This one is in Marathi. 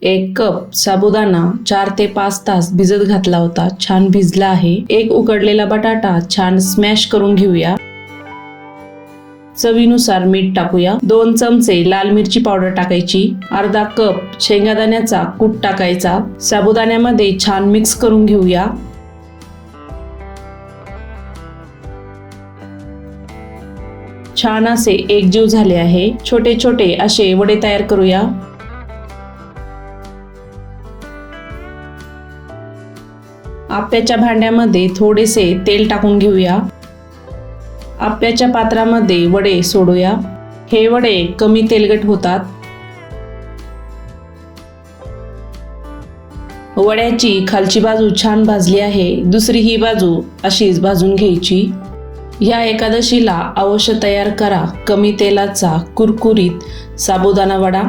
1 कप साबुदाणा 4 ते 5 तास भिजत घातला होता. छान भिजला आहे. 1 उकडलेला बटाटा छान स्मॅश करून घेऊया. चवीनुसार मीठ टाकूया. 2 चमचे लाल मिरची पावडर टाकायची. अर्धा कप शेंगादाण्याचा कूट टाकायचा. साबुदाण्यामध्ये छान मिक्स करून घेऊया. छान असे एकजीव झाले आहे. छोटे छोटे असे वडे तयार करूया. आप्याच्या भांड्यामध्ये थोडेसे तेल टाकून घेऊया. आप्याच्या पात्रामध्ये वडे सोडूया. हे वडे कमी तेलकट होतात. वड्याची खालची बाजू छान भाजली आहे. दुसरी ही बाजू अशीच भाजून घ्यायची. या एकादशीला अवश्य तयार करा कमी तेलाचा कुरकुरीत साबुदाणा वडा.